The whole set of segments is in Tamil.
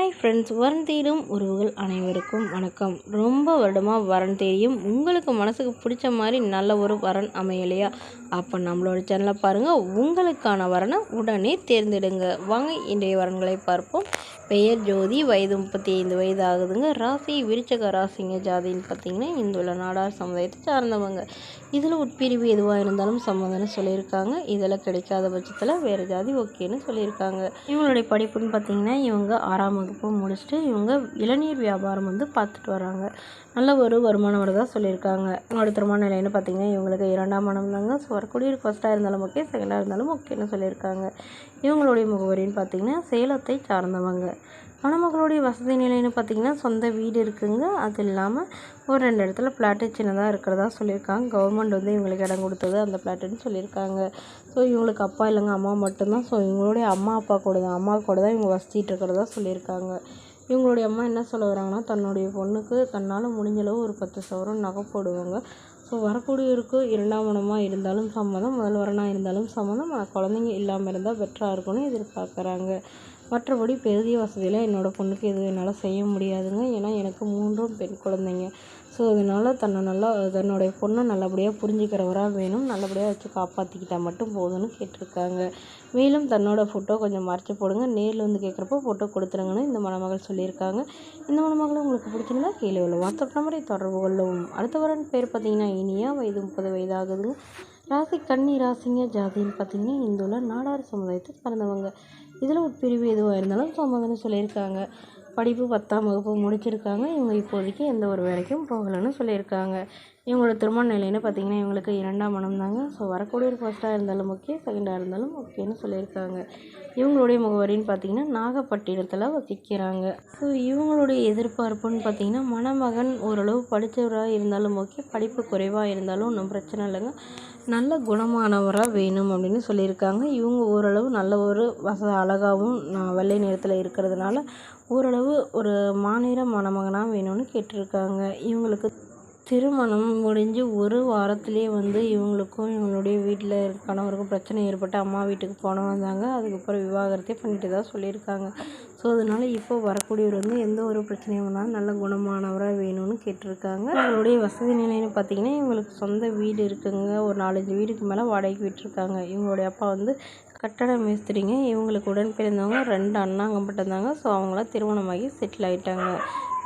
ஹாய் ஃப்ரெண்ட்ஸ், வரன் தேடும் உறவுகள் அனைவருக்கும் வணக்கம். ரொம்ப வருடமாக வரன் தேடியும் உங்களுக்கு மனசுக்கு பிடிச்ச மாதிரி நல்ல ஒரு வரன் அமையலையா? அப்போ நம்மளோட சேனலை பாருங்கள். உங்களுக்கான வரனை உடனே தேர்ந்தெடுங்க. வாங்க இன்றைய வரன்களை பார்ப்போம். பெயர் ஜோதி, வயது 35 வயது ஆகுதுங்க. ராசி விருச்சக ராசிங்க. ஜாதின்னு பார்த்தீங்கன்னா இந்துள்ள நாடார் சமுதாயத்தை சார்ந்தவங்க. இதில் உட்பிரிவு எதுவாக இருந்தாலும் சம்மதம்னு சொல்லியிருக்காங்க. இதில் கிடைக்காத பட்சத்தில் வேறு ஜாதி ஓகேன்னு சொல்லியிருக்காங்க. இவங்களுடைய படிப்புன்னு பார்த்தீங்கன்னா இவங்க 6ஆம் வகுப்பு முடிச்சுட்டு இவங்க இளநீர் வியாபாரம் பார்த்துட்டு வராங்க. நல்ல ஒரு வருமானம் வரதா சொல்லியிருக்காங்க. இவங்களோட திருமண நிலைன்னு பார்த்தீங்கன்னா இவங்களுக்கு 2ஆம் மனம் தாங்க. ஸோ வரக்கூடிய ஃபர்ஸ்ட்டாக இருந்தாலும் ஓகே, செகண்டாக இருந்தாலும் ஓகேன்னு சொல்லியிருக்காங்க. இவங்களுடைய முகவரின்னு பார்த்தீங்கன்னா சேலத்தை சார்ந்தவங்க. மணமகளுடைய வசதி நிலைன்னு பார்த்தீங்கன்னா சொந்த வீடு இருக்குங்க. அது இல்லாமல் ஒரு 2 இடத்துல ஃப்ளாட்டு சின்னதாக இருக்கிறதா சொல்லியிருக்காங்க. கவர்மெண்ட் இவங்களுக்கு இடம் கொடுத்தது அந்த ஃப்ளாட்டுன்னு சொல்லியிருக்காங்க. ஸோ இவங்களுக்கு அப்பா இல்லைங்க, அம்மா மட்டும்தான். ஸோ இவங்களுடைய அம்மா கூட தான் இவங்க வசிச்சிட்டு இருக்கிறதா சொல்லியிருக்காங்க. இவங்களுடைய அம்மா என்ன சொல்ல வராங்கன்னா, தன்னுடைய பொண்ணுக்கு தன்னால் முடிஞ்சளவு ஒரு 10 சவரன் நகை போடுவாங்க. ஸோ வரக்கூடியவருக்கு 2ஆம் மனமாக இருந்தாலும் சம்மதம், முதல் வரனாக இருந்தாலும் சம்மதம், குழந்தைங்க இல்லாமல் இருந்தால் பெட்டராக இருக்கும்னு எதிர்பார்க்குறாங்க. மற்றபடி பெரிய வசதியில் என்னோடய பொண்ணுக்கு எதுவும் என்னால் செய்ய முடியாதுங்க. ஏன்னா எனக்கு 3 பெண் குழந்தைங்க. ஸோ அதனால் தன்னுடைய பொண்ணை நல்லபடியாக புரிஞ்சுக்கிறவராக வேணும். நல்லபடியாக வச்சு காப்பாற்றிக்கிட்டால் மட்டும் போதும்னு கேட்டிருக்காங்க. மேலும் தன்னோட ஃபோட்டோ கொஞ்சம் மறைச்சி போடுங்க, நேரில் கேட்குறப்போ ஃபோட்டோ கொடுத்துருங்கன்னு இந்த மணமகள் சொல்லியிருக்காங்க. இந்த மணமகளை உங்களுக்கு பிடிச்சிருந்தா கீழே உள்ள வாட்ஸ்அப் நம்பரை தொடர்பு கொள்ளவும். அடுத்த வரன் பேர் பார்த்தீங்கன்னா இனியா, வயது 30 வயது ஆகுதுங்க. ராசி கன்னி ராசிங்க. ஜாதின்னு பார்த்தீங்கன்னா இந்துள்ள நாடார் சமுதாயத்தை சார்ந்தவங்க. இதில் உட்பிரிவு எதுவாக இருந்தாலும் சம்மதம்னு சொல்லியிருக்காங்க. படிப்பு 10ஆம் வகுப்பு முடிச்சிருக்காங்க. இவங்க இப்போதைக்கு எந்த ஒரு வேலைக்கும் போகலைன்னு சொல்லியிருக்காங்க. இவங்களோட திருமண நிலைன்னு பார்த்தீங்கன்னா இவங்களுக்கு 2ஆம் மனம் தாங்க. ஸோ வரக்கூடிய ஃபர்ஸ்ட்டாக இருந்தாலும் ஓகே, செகண்டாக இருந்தாலும் ஓகேன்னு சொல்லியிருக்காங்க. இவங்களுடைய முகவரின்னு பார்த்தீங்கன்னா நாகப்பட்டினத்தில் வசிக்கிறாங்க. ஸோ இவங்களுடைய எதிர்பார்ப்புன்னு பார்த்தீங்கன்னா மணமகன் ஓரளவு படித்தவராக இருந்தாலும் ஓகே, படிப்பு குறைவாக இருந்தாலும் ஒன்றும் பிரச்சனை இல்லைங்க, நல்ல குணமானவராக வேணும் அப்படின்னு சொல்லியிருக்காங்க. இவங்க ஓரளவு நல்ல ஒரு அழகாகவும் வெள்ளை நிறத்தில் இருக்கிறதுனால ஓரளவு ஒரு மாநிற மணமகனாக வேணும்னு கேட்டிருக்காங்க. இவங்களுக்கு திருமணம் முடிஞ்சு ஒரு வாரத்திலே இவங்களுக்கும் இவங்களுடைய வீட்டில் கணவருக்கும் பிரச்சனை ஏற்பட்டு அம்மா வீட்டுக்கு போனவங்க. அதுக்கப்புறம் விவாகரத்தே பண்ணிட்டு தான் சொல்லியிருக்காங்க. ஸோ அதனால் இப்போ வரக்கூடியவர் எந்த ஒரு பிரச்சனையும் வந்தாலும் நல்ல குணமானவராக வேணும்னு கேட்டிருக்காங்க. அவங்களுடைய வசதி நிலைன்னு பார்த்தீங்கன்னா இவங்களுக்கு சொந்த வீடு இருக்குங்க. ஒரு 4-5 வீடுக்கு மேலே வாடகைக்கு விட்டுருக்காங்க. இவங்களுடைய அப்பா கட்டட மேஸ்திரிங்க. இவங்களுக்கு உடன் பிறந்தவங்க 2 அண்ணாங்க மட்டும்தாங்க. ஸோ அவங்களாம் திருமணமாகி செட்டில் ஆகிட்டாங்க.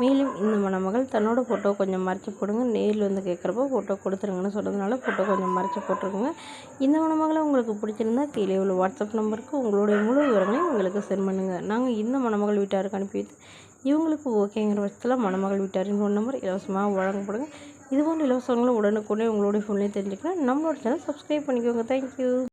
மேலும் இந்த மணமகள் தன்னோட ஃபோட்டோ கொஞ்சம் மறைச்சி போடுங்க, நேரில் கேட்குறப்போ ஃபோட்டோ கொடுத்துருங்கன்னு சொன்னதுனால ஃபோட்டோ கொஞ்சம் மறைச்சி போட்டிருக்குங்க. இந்த மணமகளை உங்களுக்கு பிடிச்சிருந்தா கீழே உள்ள வாட்ஸ்அப் நம்பருக்கு உங்களுடைய முழு விவரங்களையும் உங்களுக்கு சென்ட் பண்ணுங்கள். நாங்கள் இந்த மணமகள் வீட்டாருக்கு அனுப்பி வைத்து இவங்களுக்கு ஓகேங்கிற பட்சத்தில் மணமகள் வீட்டாரின் ஃபோன் நம்பர் இலவசமாக வழங்கப்படுங்க. இதுபோன்ற இலவசங்களும் உடனுக்குடனே உங்களுடைய ஃபோன்லேயே தெரிஞ்சுக்கலாம். நம்மளோட சேனல் சப்ஸ்கிரைப் பண்ணிக்கோங்க. தேங்க்யூ.